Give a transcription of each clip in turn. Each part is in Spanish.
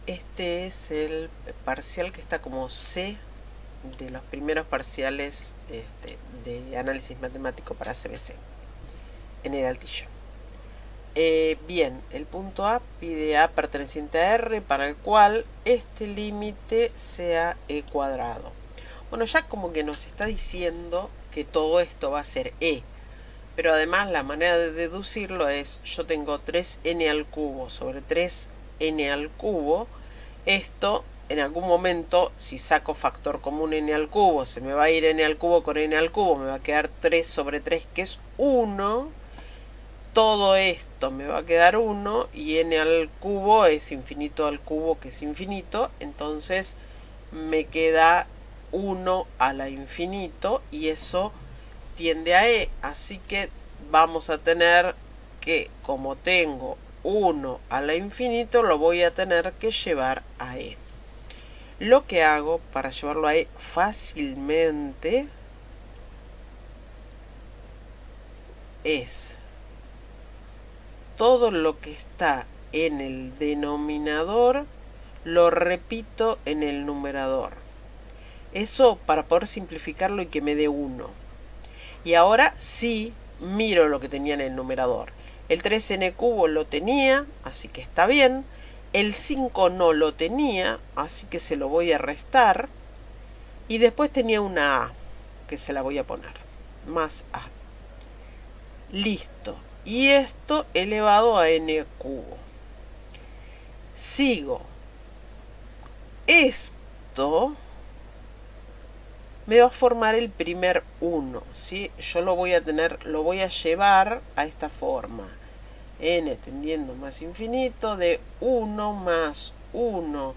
Este es el parcial que está como C de los primeros parciales de análisis matemático para CBC en el Altillo. Bien, el punto A pide A perteneciente a R para el cual este límite sea E cuadrado. Bueno, ya como que nos está diciendo que todo esto va a ser E. Pero además la manera de deducirlo es, yo tengo 3n al cubo sobre 3n al cubo. Esto, en algún momento, si saco factor común n al cubo, se me va a ir n al cubo con n al cubo, me va a quedar 3 sobre 3, que es 1. Todo esto me va a quedar 1 y n al cubo es infinito al cubo, que es infinito. Entonces me queda 1 a la infinito y eso tiende a E, así que vamos a tener que, como tengo 1 a la infinito, lo voy a tener que llevar a E. Lo que hago para llevarlo a E fácilmente es todo lo que está en el denominador lo repito en el numerador. Eso para poder simplificarlo y que me dé 1. Y ahora sí miro lo que tenía en el numerador. El 3n cubo lo tenía, así que está bien. El 5 no lo tenía, así que se lo voy a restar. Y después tenía una a, que se la voy a poner. Más a. Listo. Y esto elevado a n cubo. Sigo. Esto me va a formar el primer 1, ¿sí? Yo lo voy a llevar a esta forma. N tendiendo más infinito de 1 más 1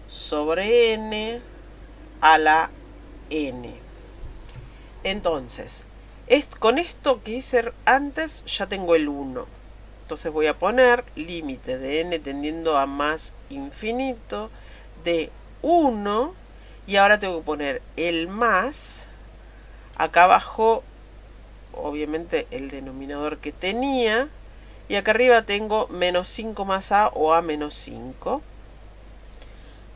sobre n a la n. Entonces, con esto que hice antes ya tengo el 1. Entonces voy a poner límite de n tendiendo a más infinito de 1. Y ahora tengo que poner el más. Acá abajo, obviamente, el denominador que tenía. Y acá arriba tengo menos 5 más a o a menos 5.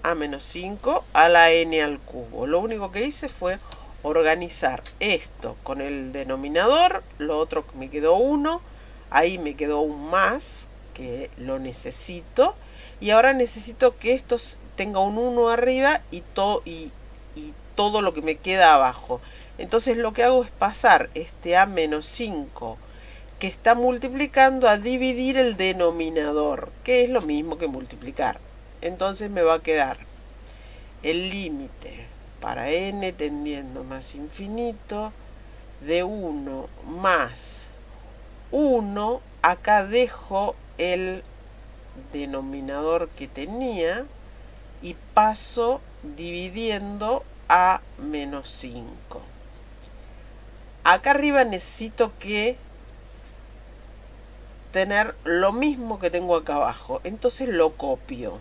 A menos 5 a la n al cubo. Lo único que hice fue organizar esto con el denominador. Lo otro que me quedó 1. Ahí me quedó un más, que lo necesito. Y ahora necesito que esto tenga un 1 arriba y todo lo que me queda abajo. Entonces lo que hago es pasar este a menos 5 que está multiplicando a dividir el denominador, que es lo mismo que multiplicar. Entonces me va a quedar el límite para n tendiendo más infinito de 1 más 1. Acá dejo el denominador que tenía y paso dividiendo a menos 5. Acá arriba necesito que tener lo mismo que tengo acá abajo. Entonces lo copio.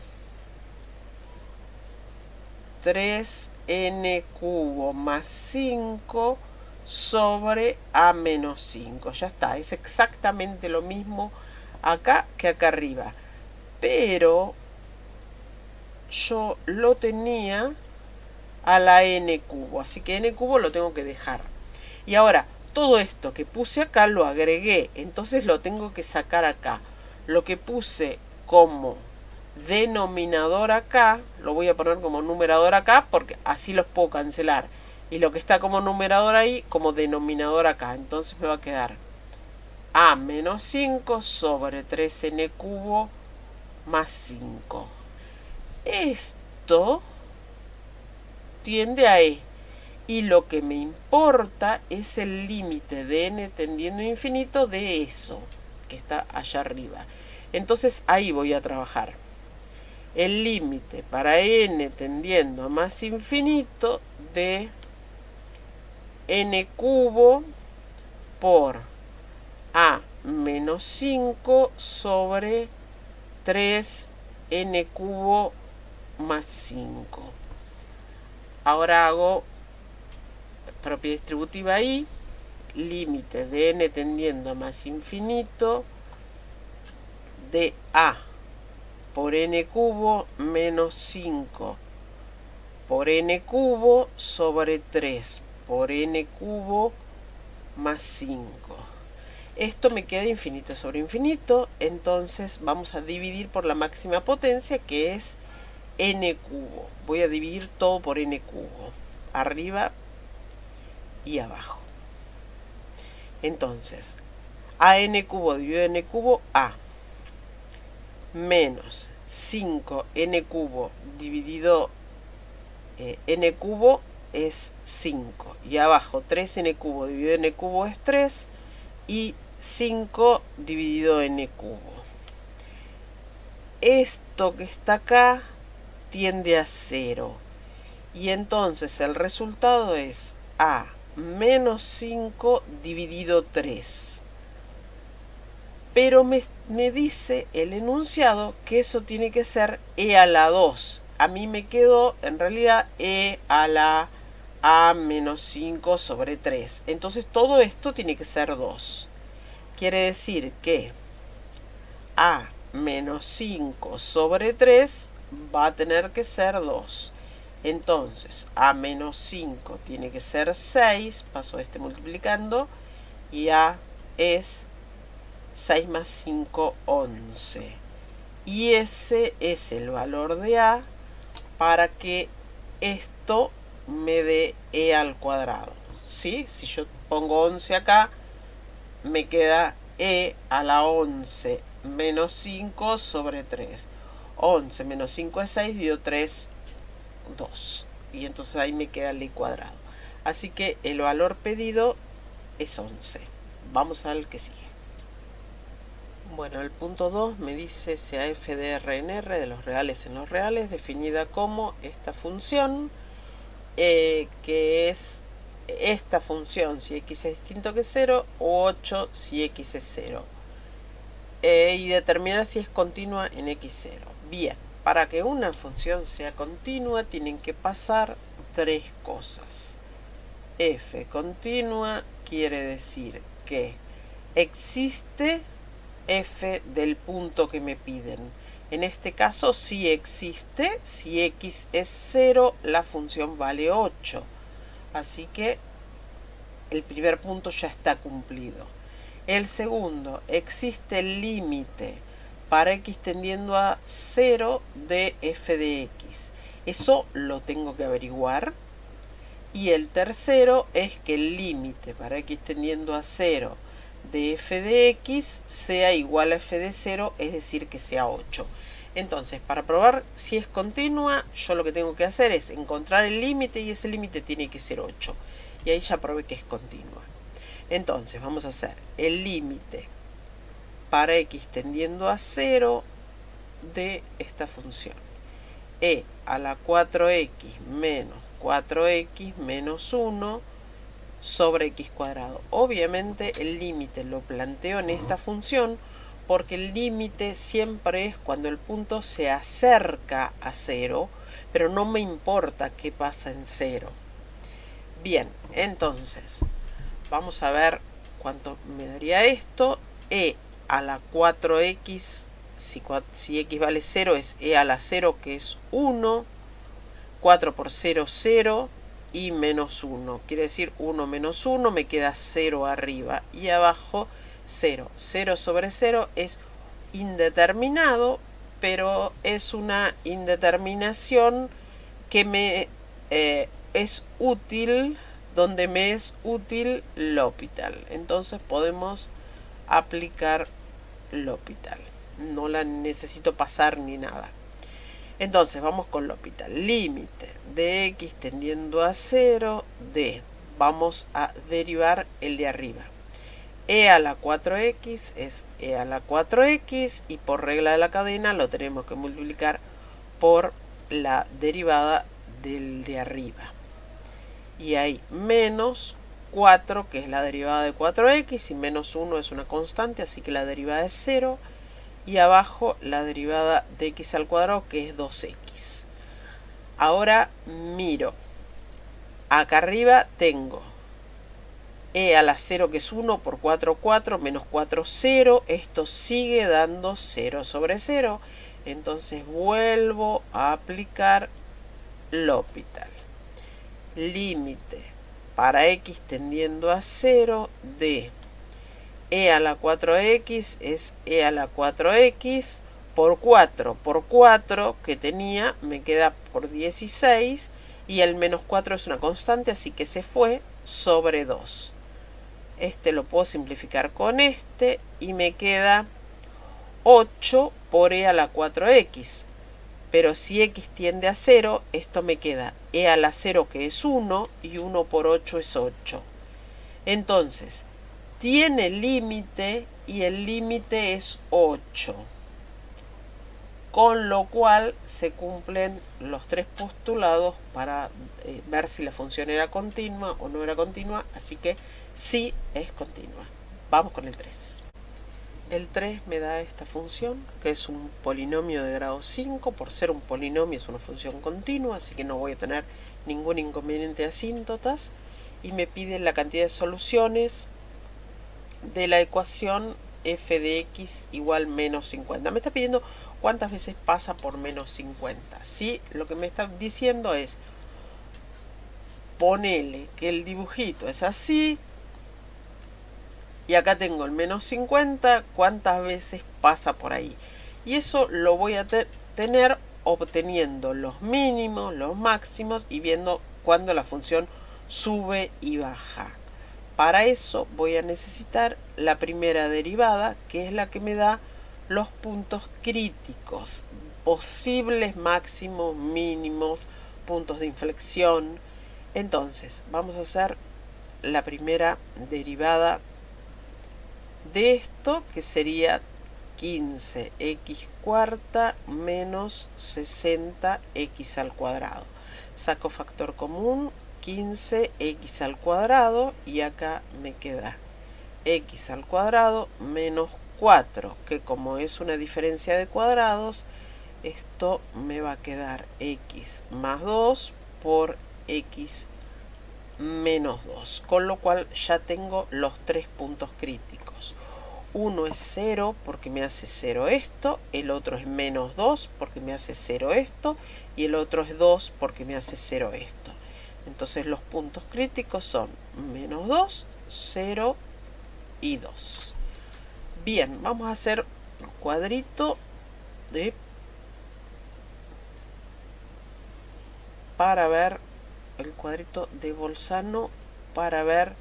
3n cubo más 5 sobre a menos 5. Ya está, es exactamente lo mismo acá que acá arriba. Pero yo lo tenía a la n cubo, así que n cubo lo tengo que dejar. Y ahora, todo esto que puse acá lo agregué, entonces lo tengo que sacar acá. Lo que puse como denominador acá, lo voy a poner como numerador acá, porque así los puedo cancelar. Y lo que está como numerador ahí, como denominador acá. Entonces me va a quedar a menos 5 sobre 3n cubo más 5. Esto tiende a E. Y lo que me importa es el límite de n tendiendo a infinito de eso, que está allá arriba. Entonces ahí voy a trabajar. El límite para n tendiendo a más infinito de n cubo por a menos 5 sobre 3n cubo más 5. Ahora hago propiedad distributiva ahí, límite de n tendiendo a más infinito de a por n cubo menos 5 por n cubo sobre 3 por n cubo más 5. Esto me queda infinito sobre infinito, entonces vamos a dividir por la máxima potencia, que es n cubo. Voy a dividir todo por n cubo, arriba y abajo. Entonces, a n cubo dividido n cubo, a, menos 5n cubo dividido n cubo es 5. Y abajo 3n cubo dividido n cubo es 3. Y 5 dividido n cubo. Esto que está acá tiende a 0. Y entonces el resultado es a menos 5 dividido 3. Pero me dice el enunciado que eso tiene que ser e a la 2. A mí me quedó en realidad e a la a menos 5 sobre 3. Entonces todo esto tiene que ser 2. Quiere decir que a menos 5 sobre 3 va a tener que ser 2. Entonces, a menos 5 tiene que ser 6, paso multiplicando, y a es 6 más 5, 11. Y ese es el valor de a para que esto me dé e al cuadrado. ¿Sí? Si yo pongo 11 acá, me queda e a la 11 menos 5 sobre 3. 11 menos 5 es 6, dividido 3, 2. Y entonces ahí me queda el e cuadrado. Así que el valor pedido es 11. Vamos al que sigue. Bueno, el punto 2 me dice sea f de r en r de los reales en los reales, definida como esta función, que es esta función si x es distinto que 0 o 8 si x es 0. Y determinar si es continua en x0. Bien, para que una función sea continua tienen que pasar tres cosas. F continua quiere decir que existe f del punto que me piden. En este caso sí existe. Si x es 0, la función vale 8. Así que el primer punto ya está cumplido. El segundo, existe el límite para x tendiendo a 0 de f de x. Eso lo tengo que averiguar. Y el tercero es que el límite para x tendiendo a 0 de f de x sea igual a f de 0, es decir, que sea 8. Entonces, para probar si es continua, yo lo que tengo que hacer es encontrar el límite y ese límite tiene que ser 8. Y ahí ya probé que es continua. Entonces, vamos a hacer el límite para x tendiendo a 0 de esta función. E a la 4x menos 4x menos 1 sobre x cuadrado. Obviamente el límite lo planteo en esta función porque el límite siempre es cuando el punto se acerca a 0, pero no me importa qué pasa en 0. Bien, entonces vamos a ver cuánto me daría esto. E a la 4x, si x vale 0, es e a la 0, que es 1. 4 por 0, 0. Y menos 1. Quiere decir 1 menos 1, me queda 0 arriba. Y abajo 0. 0 sobre 0 es indeterminado, pero es una indeterminación que me es útil, donde me es útil L'Hopital. Entonces podemos aplicar L'Hopital. No la necesito pasar ni nada. Entonces vamos con L'Hopital. Límite de x tendiendo a 0 de, vamos a derivar el de arriba. E a la 4x es e a la 4x y por regla de la cadena lo tenemos que multiplicar por la derivada del de arriba. Y hay menos 4, que es la derivada de 4x, y menos 1 es una constante, así que la derivada es 0. Y abajo la derivada de x al cuadrado, que es 2x. Ahora miro. Acá arriba tengo e a la 0, que es 1 por 4, 4, menos 4, 0. Esto sigue dando 0 sobre 0. Entonces vuelvo a aplicar L'Hopital. Límite para x tendiendo a 0 de e a la 4x es e a la 4x por 4 por 4 que tenía me queda por 16 y el menos 4 es una constante, así que se fue sobre 2. Este lo puedo simplificar con este y me queda 8 por e a la 4x. Pero si x tiende a 0, esto me queda e a la 0 que es 1 y 1 por 8 es 8. Entonces, tiene límite y el límite es 8. Con lo cual se cumplen los tres postulados para ver si la función era continua o no era continua, así que sí es continua. Vamos con el 3. El 3 me da esta función, que es un polinomio de grado 5. Por ser un polinomio es una función continua, así que no voy a tener ningún inconveniente de asíntotas. Y me pide la cantidad de soluciones de la ecuación f de x igual menos 50. Me está pidiendo cuántas veces pasa por menos 50. ¿Sí? Lo que me está diciendo es, ponele que el dibujito es así, y acá tengo el menos 50, cuántas veces pasa por ahí. Y eso lo voy a tener obteniendo los mínimos, los máximos y viendo cuándo la función sube y baja. Para eso voy a necesitar la primera derivada, que es la que me da los puntos críticos, posibles máximos, mínimos, puntos de inflexión. Entonces, vamos a hacer la primera derivada de esto, que sería 15x cuarta menos 60x al cuadrado. Saco factor común, 15x al cuadrado, y acá me queda x al cuadrado menos 4, que como es una diferencia de cuadrados, esto me va a quedar x más 2 por x menos 2, con lo cual ya tengo los tres puntos críticos. Uno es 0 porque me hace 0 esto, el otro es menos 2 porque me hace 0 esto, y el otro es 2 porque me hace 0 esto. Entonces los puntos críticos son menos 2, 0 y 2. Bien, vamos a hacer un cuadrito para ver el cuadrito de Bolzano para ver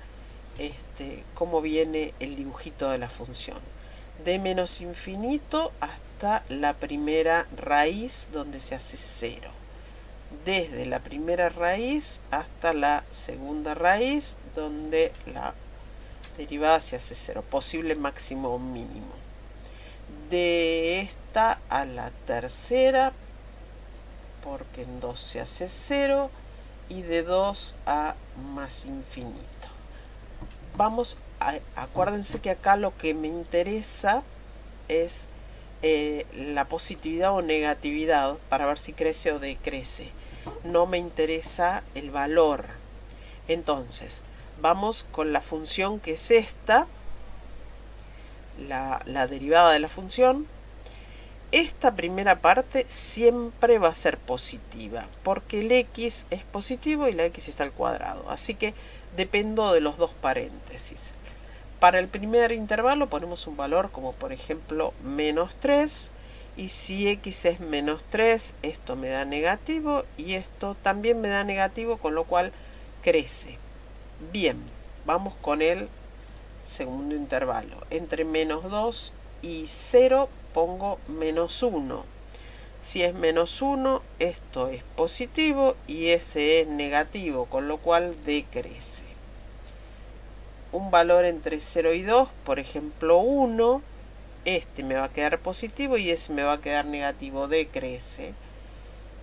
cómo viene el dibujito de la función. De menos infinito hasta la primera raíz donde se hace 0. Desde la primera raíz hasta la segunda raíz donde la derivada se hace 0. Posible máximo o mínimo. De esta a la tercera, porque en 2 se hace 0, y de 2 a más infinito. Acuérdense que acá lo que me interesa es la positividad o negatividad para ver si crece o decrece. No me interesa el valor. Entonces, vamos con la función que es esta, la derivada de la función. Esta primera parte siempre va a ser positiva, porque el x es positivo y la x está al cuadrado, así que dependo de los dos paréntesis. Para el primer intervalo ponemos un valor como por ejemplo menos 3, y si x es menos 3, esto me da negativo y esto también me da negativo, con lo cual crece. Bien, vamos con el segundo intervalo. Entre menos 2 y 0 pongo menos 1. Si es menos 1, esto es positivo y ese es negativo, con lo cual decrece. Un valor entre 0 y 2, por ejemplo 1, este me va a quedar positivo y ese me va a quedar negativo, decrece.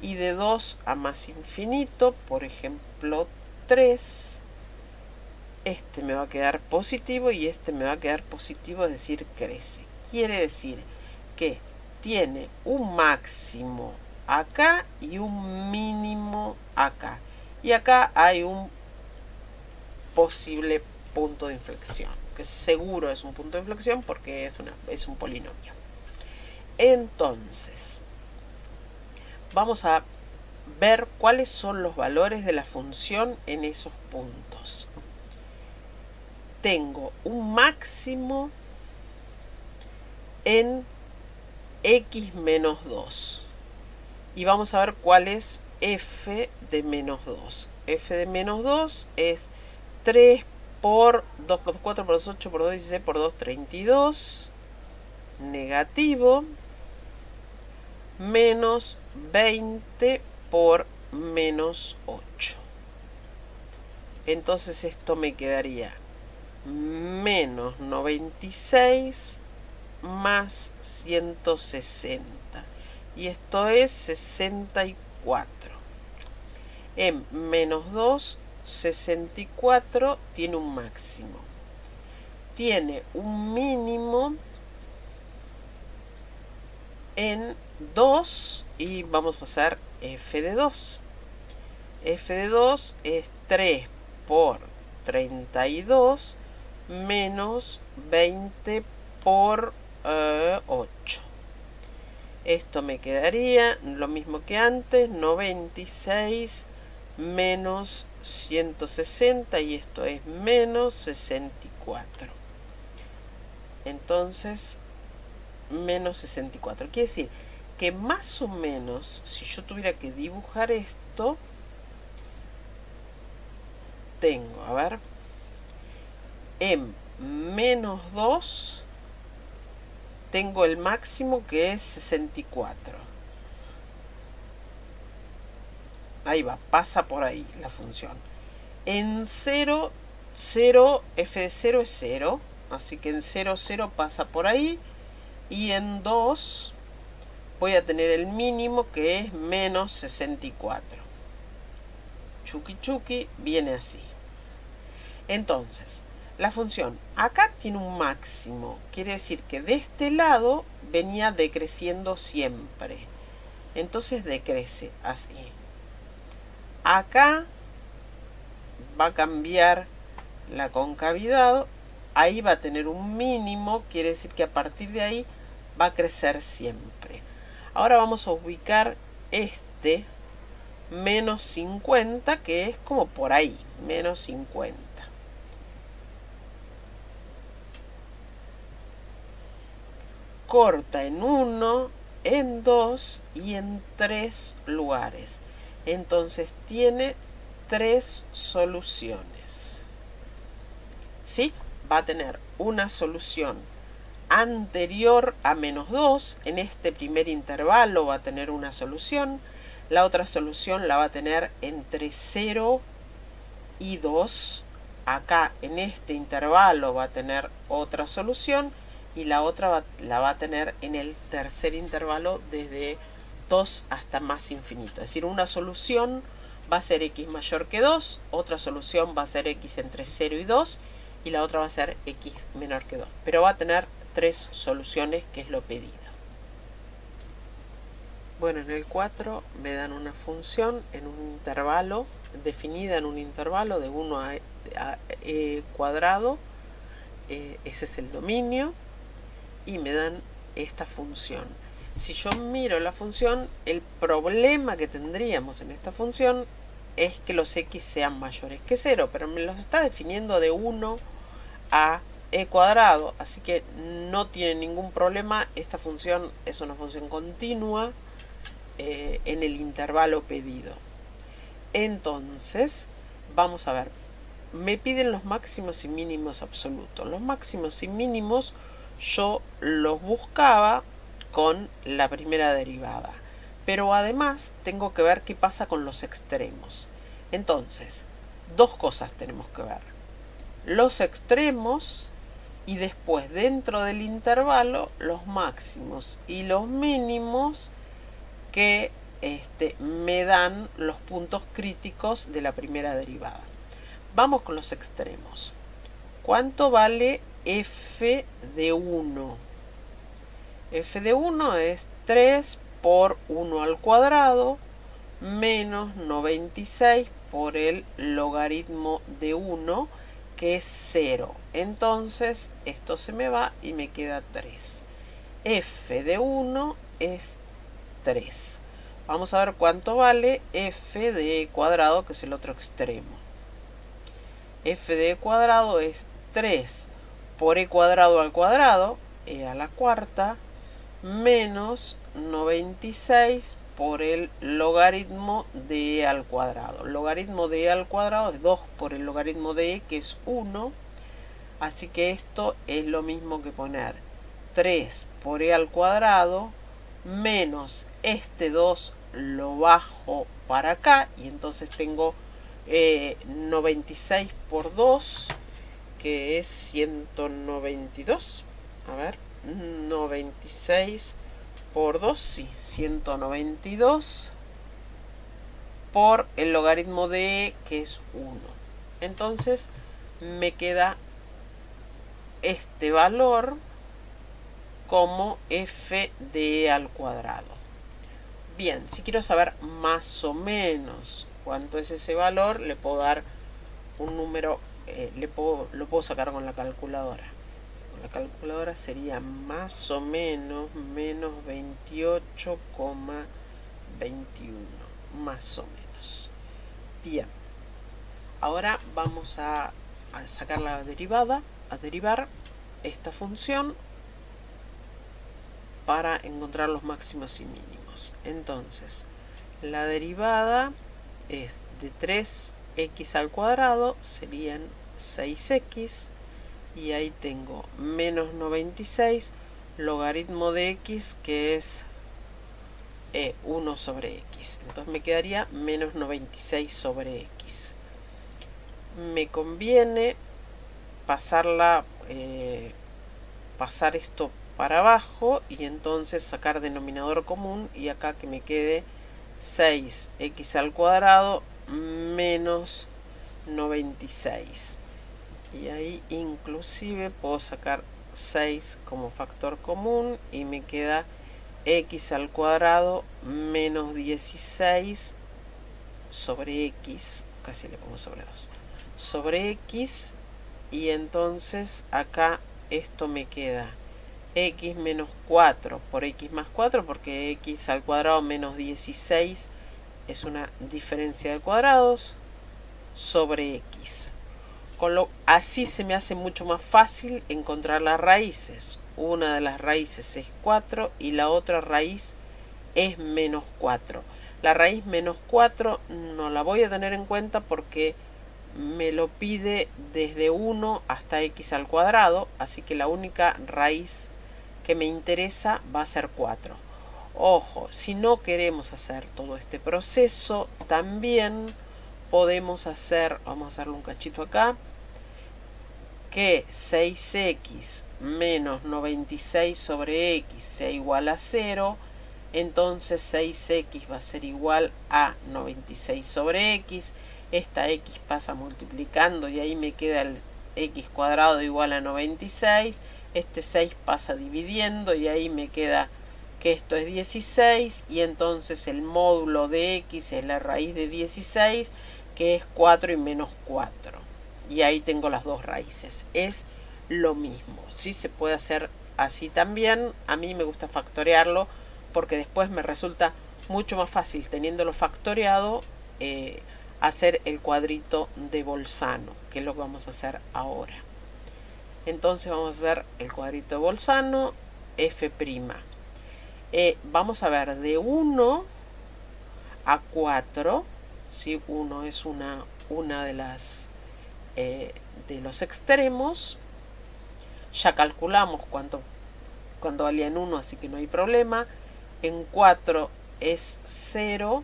Y de 2 a más infinito, por ejemplo 3, este me va a quedar positivo y este me va a quedar positivo, es decir, crece. Quiere decir que tiene un máximo acá y un mínimo acá. Y acá hay un posible punto de inflexión, que seguro es un punto de inflexión porque es un polinomio. Entonces, vamos a ver cuáles son los valores de la función en esos puntos. Tengo un máximo en x menos 2. Y vamos a ver cuál es f de menos 2. F de menos 2 es 3 por 2 por 2, 4 por 2, 8 por 2, 16 por 2, 32. Negativo. Menos 20 por menos 8. Entonces esto me quedaría menos 96 más 160. Y esto es 64. En menos 2, 64 tiene un máximo. Tiene un mínimo en 2 y vamos a hacer f de 2. F de 2 es 3 por 32 menos 20 por 8. Esto me quedaría lo mismo que antes, 96 menos 160 y esto es menos 64. Entonces, menos 64. Quiere decir que más o menos, si yo tuviera que dibujar esto, tengo, a ver, en menos 2 tengo el máximo que es 64. Ahí va, pasa por ahí la función. En 0, 0, f de 0 es 0, así que en 0, 0 pasa por ahí. Y en 2 voy a tener el mínimo que es menos 64. Chuki chuki viene así. Entonces, la función acá tiene un máximo. Quiere decir que de este lado venía decreciendo siempre. Entonces decrece así. Acá va a cambiar la concavidad. Ahí va a tener un mínimo. Quiere decir que a partir de ahí va a crecer siempre. Ahora vamos a ubicar este menos 50, que es como por ahí, menos 50. Corta en 1, en 2 y en 3 lugares. Entonces tiene 3 soluciones. ¿Sí? Va a tener una solución anterior a menos 2. En este primer intervalo va a tener una solución. La otra solución la va a tener entre 0 y 2. Acá en este intervalo va a tener otra solución. Y la otra la va a tener en el tercer intervalo desde 2 hasta más infinito. Es decir, una solución va a ser x mayor que 2. Otra solución va a ser x entre 0 y 2. Y la otra va a ser x menor que 2. Pero va a tener 3 soluciones, que es lo pedido. Bueno, en el 4 me dan una función en un intervalo, definida en un intervalo de 1 a e cuadrado. Ese es el dominio. Y me dan esta función. Si yo miro la función, el problema que tendríamos en esta función es que los x sean mayores que 0, pero me los está definiendo de 1 a e cuadrado, así que no tiene ningún problema. Esta función es una función continua en el intervalo pedido. Entonces, vamos a ver, me piden los máximos y mínimos absolutos. Los máximos y mínimos yo los buscaba con la primera derivada, pero además tengo que ver qué pasa con los extremos. Entonces, dos cosas tenemos que ver: los extremos y después dentro del intervalo los máximos y los mínimos que me dan los puntos críticos de la primera derivada. Vamos con los extremos. ¿Cuánto vale f de 1? F de 1 es 3 por 1 al cuadrado menos 96 por el logaritmo de 1, que es 0. Entonces esto se me va y me queda 3. F de 1 es 3. Vamos a ver cuánto vale f de e cuadrado, que es el otro extremo. F de e cuadrado es 3 por e cuadrado al cuadrado, e a la cuarta, menos 96 por el logaritmo de e al cuadrado. El logaritmo de e al cuadrado es 2 por el logaritmo de e, que es 1. Así que esto es lo mismo que poner 3 por e al cuadrado menos este 2 lo bajo para acá y entonces tengo 96 por 2, que es 192. A ver, 96 por 2, sí, 192 por el logaritmo de e, que es 1. Entonces me queda este valor como f de e al cuadrado. Bien, si quiero saber más o menos cuánto es ese valor, le puedo dar un número, lo puedo sacar con la calculadora. Con la calculadora sería más o menos menos 28,21, más o menos. Bien, ahora vamos a sacar la derivada, a derivar esta función para encontrar los máximos y mínimos. Entonces, la derivada es de 3x al cuadrado, serían 6x, y ahí tengo menos 96, logaritmo de x, que es 1 sobre x. Entonces me quedaría menos 96 sobre x. Me conviene pasar esto para abajo y entonces sacar denominador común, y acá que me quede 6x al cuadrado menos 96. Y ahí inclusive puedo sacar 6 como factor común y me queda x al cuadrado menos 16 sobre x, casi le pongo sobre 2, sobre x, y entonces acá esto me queda x menos 4 por x más 4, porque x al cuadrado menos 16 es una diferencia de cuadrados, sobre x. Así se me hace mucho más fácil encontrar las raíces. Una de las raíces es 4 y la otra raíz es menos 4. La raíz menos 4 no la voy a tener en cuenta porque me lo pide desde 1 hasta x al cuadrado, así que la única raíz que me interesa va a ser 4. Ojo, si no queremos hacer todo este proceso, también podemos hacer, vamos a hacerle un cachito acá, que 6x menos 96 sobre x sea igual a 0, entonces 6x va a ser igual a 96 sobre x, esta x pasa multiplicando y ahí me queda el x cuadrado igual a 96, este 6 pasa dividiendo y ahí me queda que esto es 16, y entonces el módulo de x es la raíz de 16, que es 4 y menos 4. Y ahí tengo las dos raíces. Es lo mismo. Sí, se puede hacer así también. A mí me gusta factorearlo porque después me resulta mucho más fácil, teniéndolo factoreado, hacer el cuadrito de Bolzano, que es lo que vamos a hacer ahora. Entonces vamos a hacer el cuadrito de Bolzano, f'. Vamos a ver, de 1 a 4, ¿sí? 1 es una de las de los extremos. Ya calculamos cuánto valía en 1, así que no hay problema. En 4 es 0,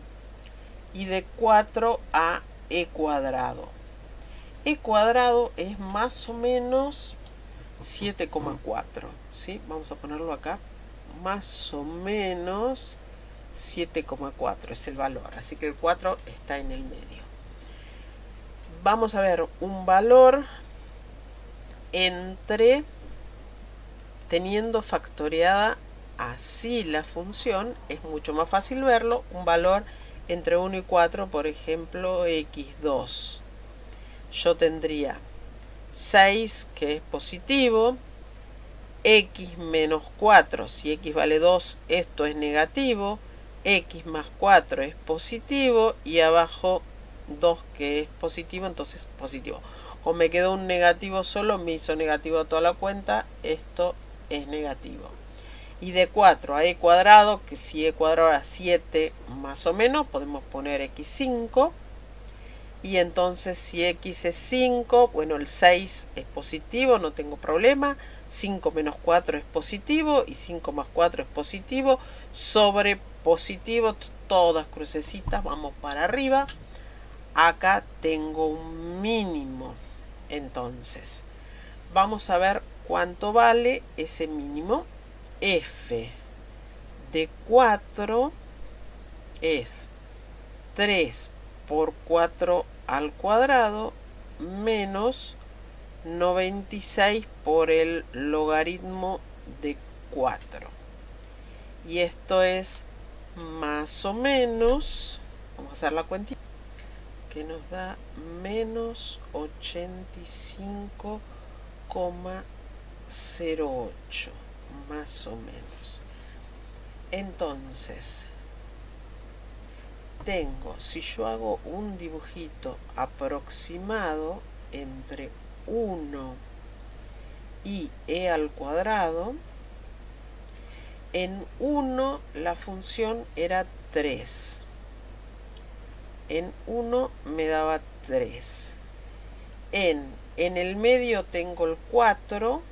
y de 4 a e cuadrado. E cuadrado es más o menos 7,4, ¿sí? Vamos a ponerlo acá. Más o menos 7,4 es el valor, así que el 4 está en el medio. Vamos a ver un valor entre, teniendo factoreada así la función, es mucho más fácil verlo, un valor entre 1 y 4, por ejemplo, x2. Yo tendría 6, que es positivo, x menos 4, si x vale 2, esto es negativo, x más 4 es positivo y abajo 2 que es positivo, entonces positivo. O me quedó un negativo solo, me hizo negativo toda la cuenta, esto es negativo. Y de 4 a e cuadrado, que si e cuadrado era 7 más o menos, podemos poner x5. Y entonces si x es 5, bueno, el 6 es positivo, no tengo problema. 5 menos 4 es positivo y 5 más 4 es positivo. Sobre positivo, todas crucecitas, vamos para arriba. Acá tengo un mínimo. Entonces, vamos a ver cuánto vale ese mínimo. F de 4 es 3 por 4 al cuadrado menos 96 por el logaritmo de 4. Y esto es más o menos, vamos a hacer la cuenta, que nos da menos 85,08, más o menos. Entonces, tengo, si yo hago un dibujito aproximado entre 1 y e al cuadrado, en 1 la función era 3. En 1 me daba 3. En el medio tengo el 4,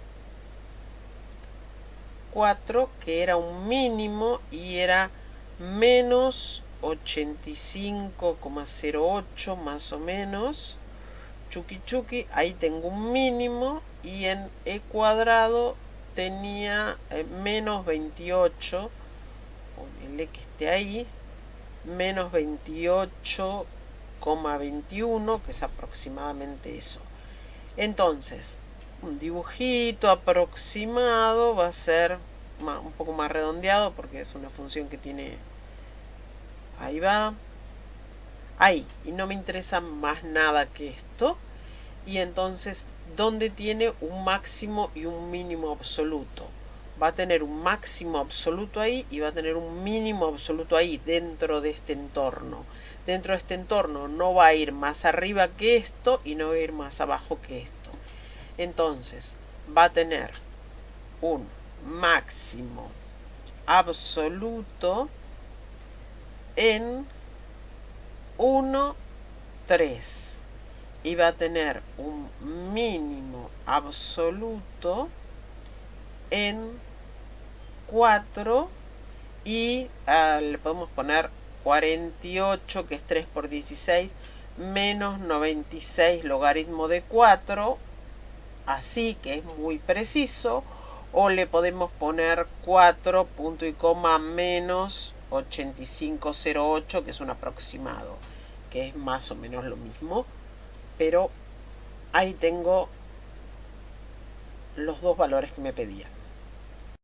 que era un mínimo y era menos 85,08 más o menos. Chuki chuki, ahí tengo un mínimo y en e cuadrado tenía menos 28, ponele que esté ahí, menos 28,21, que es aproximadamente eso. Entonces, un dibujito aproximado va a ser un poco más redondeado porque es una función que tiene, ahí va, ahí, y no me interesa más nada que esto. Y entonces, ¿dónde tiene un máximo y un mínimo absoluto? Va a tener un máximo absoluto ahí y va a tener un mínimo absoluto ahí, dentro de este entorno. Dentro de este entorno no va a ir más arriba que esto y no va a ir más abajo que esto. Entonces, va a tener un máximo absoluto en 1, 3. Y va a tener un mínimo absoluto en 4 y le podemos poner 48, que es 3 por 16, menos 96 logaritmo de 4, así que es muy preciso. O le podemos poner 4 punto y coma menos 85,08, que es un aproximado, que es más o menos lo mismo. Pero ahí tengo los dos valores que me pedía.